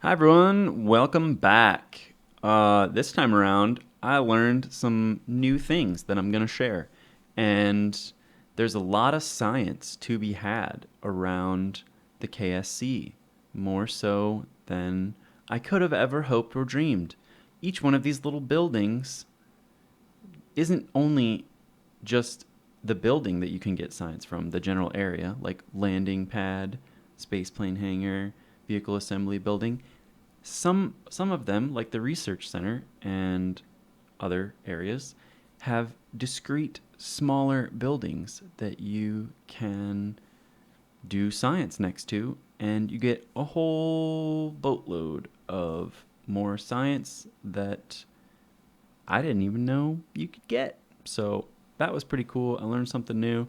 Hi everyone, welcome back. This time around, I learned some new things that I'm going to share. And there's a lot of science to be had around the KSC, more so than I could have ever hoped or dreamed. Each one of these little buildings isn't only just the building that you can get science from, the general area, like landing pad, spaceplane hangar, vehicle assembly building. Some of them, like the research center and other areas, have discrete smaller buildings that you can do science next to, and you get a whole boatload of more science that I didn't even know you could get. So that was pretty cool. I learned something new,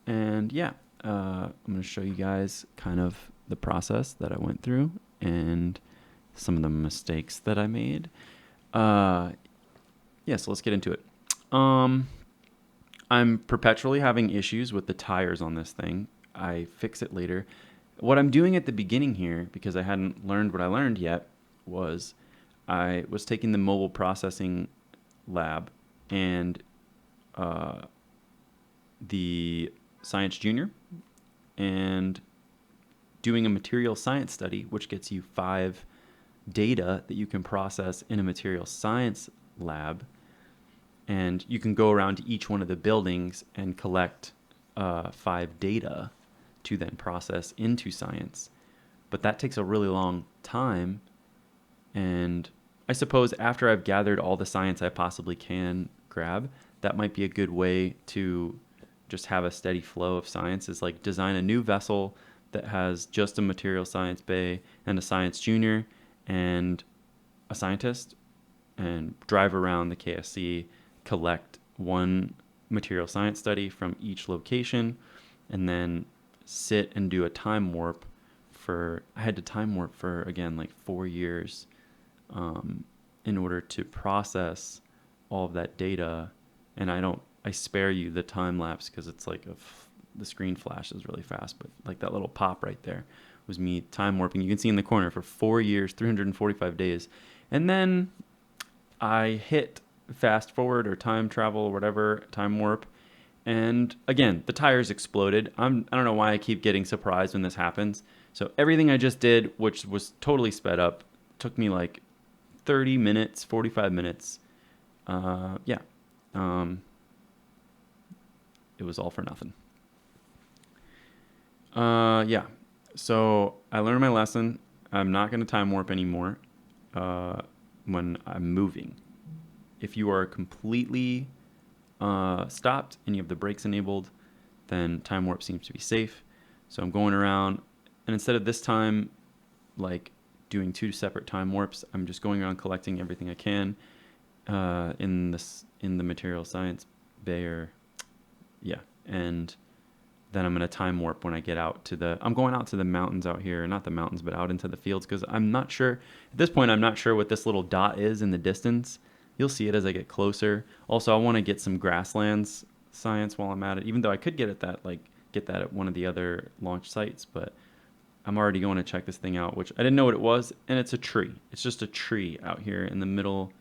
and yeah, I'm going to show you guys kind of the process that I went through and some of the mistakes that I made. Uh, yeah, so let's get into it. Um, I'm perpetually having issues with the tires on this thing. I fix it later. What I'm doing at the beginning here, because I hadn't learned what I learned yet, was I was taking the mobile processing lab and uh, the science junior and doing a material science study, which gets you 5 data that you can process in a material science lab. And you can go around to each one of the buildings and collect 5 data to then process into science. But that takes a really long time. And I suppose after I've gathered all the science I possibly can grab, that might be a good way to just have a steady flow of science, is like design a new vessel that has just a material science bay and a science junior and a scientist, and drive around the KSC, collect one material science study from each location, and then sit and do a time warp for, I had to time warp for, again, like 4 years in order to process all of that data. And I spare you the time lapse because it's like the screen flashes really fast, but like that little pop right there was me time warping. You can see in the corner for 4 years, 345 days. And then I hit fast forward or time travel or whatever, time warp. And again, the tires exploded. I don't know why I keep getting surprised when this happens. So everything I just did, which was totally sped up, took me like 30 minutes, 45 minutes. Yeah. Um, it was all for nothing. Yeah. So I learned my lesson. I'm not going to time warp anymore when I'm moving. If you are completely stopped and you have the brakes enabled, then time warp seems to be safe. So I'm going around, and instead of this time, like doing 2 separate time warps, I'm just going around collecting everything I can in the material science bay, or yeah, and then I'm going to time warp when I get out to I'm going out to the mountains out here, not the mountains, but out into the fields, because I'm not sure, at this point, I'm not sure what this little dot is in the distance. You'll see it as I get closer. Also, I want to get some grasslands science while I'm at it, even though I could get that at one of the other launch sites, but I'm already going to check this thing out, which I didn't know what it was, and it's a tree. It's just a tree out here in the middle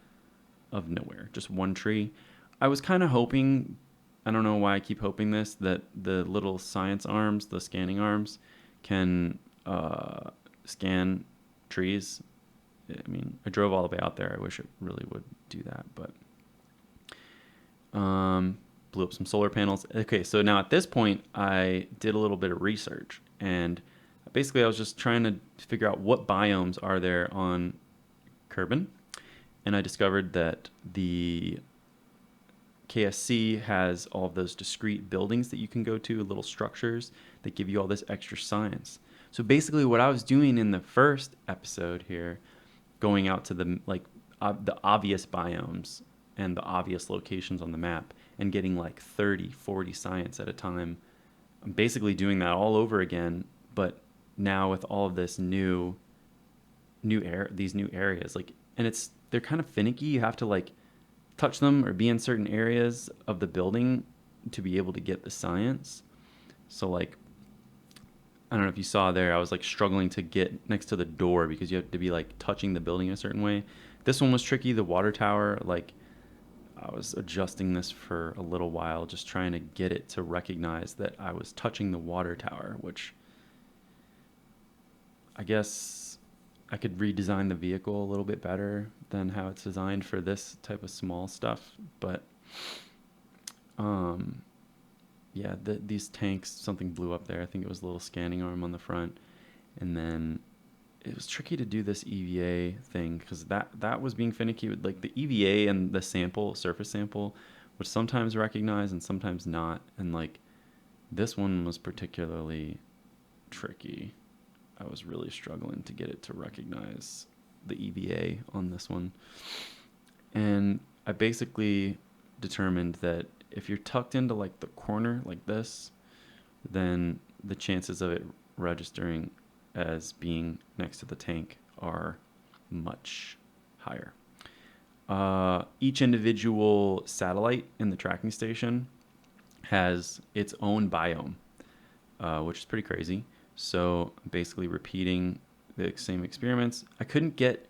of nowhere, just one tree. I was kind of hoping, I don't know why I keep hoping this, that the little science arms, the scanning arms, can scan trees. I mean, I drove all the way out there. I wish it really would do that, but blew up some solar panels. Okay, so now at this point, I did a little bit of research, and basically I was just trying to figure out what biomes are there on Kerbin, and I discovered that the KSC has all of those discrete buildings that you can go to, little structures that give you all this extra science. So basically what I was doing in the first episode here, going out to the obvious biomes and the obvious locations on the map and getting like 30, 40 science at a time. I'm basically doing that all over again, but now with all of this these new areas, like, and they're kind of finicky. You have to like touch them or be in certain areas of the building to be able to get the science. So like I don't know if you saw there, I was like struggling to get next to the door because you have to be like touching the building in a certain way. This one was tricky. The water tower, like I was adjusting this for a little while, just trying to get it to recognize that I was touching the water tower, which I guess I could redesign the vehicle a little bit better than how it's designed for this type of small stuff. But um, yeah, these tanks, something blew up there. I think it was a little scanning arm on the front. And then it was tricky to do this EVA thing because that was being finicky with like the EVA and the sample, surface sample, would sometimes recognize and sometimes not. And like this one was particularly tricky. I was really struggling to get it to recognize the EVA on this one. And I basically determined that if you're tucked into like the corner like this, then the chances of it registering as being next to the tank are much higher. Each individual satellite in the tracking station has its own biome, which is pretty crazy. So basically repeating the same experiments. I couldn't get,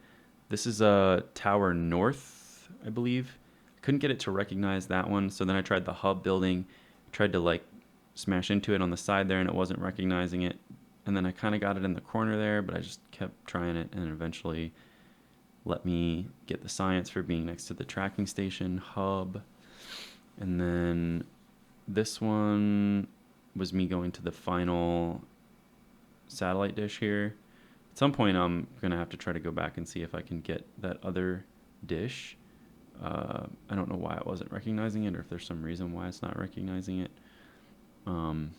this is a tower north, I believe. I couldn't get it to recognize that one. So then I tried the hub building, tried to like smash into it on the side there and it wasn't recognizing it. And then I kind of got it in the corner there, but I just kept trying it and eventually let me get the science for being next to the tracking station hub. And then this one was me going to the final satellite dish here. At some point I'm going to have to try to go back and see if I can get that other dish. I don't know why it wasn't recognizing it or if there's some reason why it's not recognizing it. And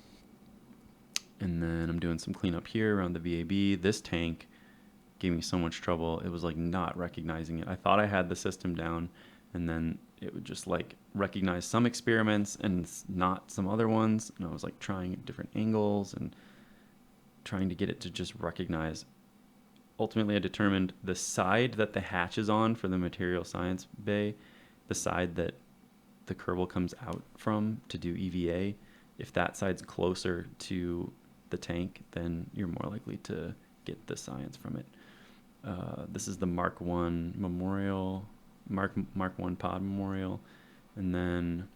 then I'm doing some cleanup here around the VAB. This tank gave me so much trouble. It was like not recognizing it. I thought I had the system down, and then it would just like recognize some experiments and not some other ones. And I was like trying at different angles and trying to get it to just recognize. Ultimately, I determined the side that the hatch is on for the material science bay, the side that the Kerbal comes out from to do EVA, if that side's closer to the tank, then you're more likely to get the science from it. This is the Mark 1 memorial, Mark 1 pod memorial. And then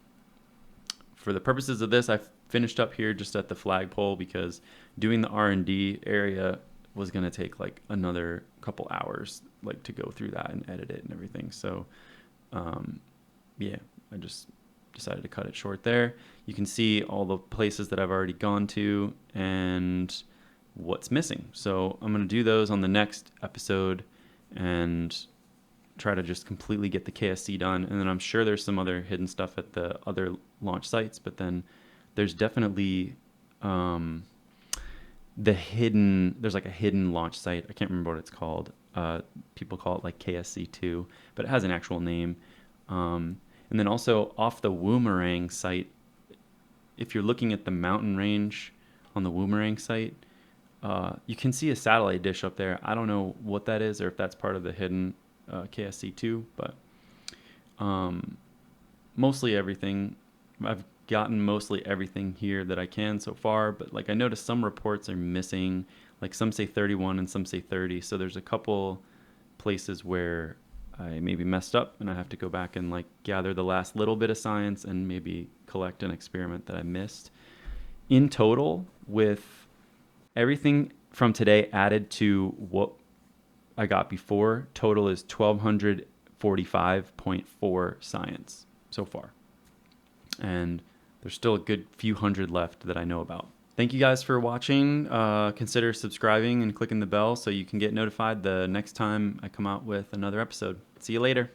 for the purposes of this, I finished up here just at the flagpole because doing the R&D area was going to take like another couple hours like to go through that and edit it and everything. So yeah, I just decided to cut it short there. You can see all the places that I've already gone to and what's missing. So I'm going to do those on the next episode and try to just completely get the KSC done. And then I'm sure there's some other hidden stuff at the other launch sites, but then there's definitely there's like a hidden launch site. I can't remember what it's called. People call it like KSC2, but it has an actual name. And then also off the Woomerang site, if you're looking at the mountain range on the Woomerang site, you can see a satellite dish up there. I don't know what that is or if that's part of the hidden KSC2, but mostly everything. I've gotten mostly everything here that I can so far, but like I noticed some reports are missing, like some say 31 and some say 30. So there's a couple places where I maybe messed up and I have to go back and like gather the last little bit of science and maybe collect an experiment that I missed. In total, with everything from today added to what I got before, total is 1245.4 science so far. And there's still a good few hundred left that I know about. Thank you guys for watching. Consider subscribing and clicking the bell so you can get notified the next time I come out with another episode. See you later.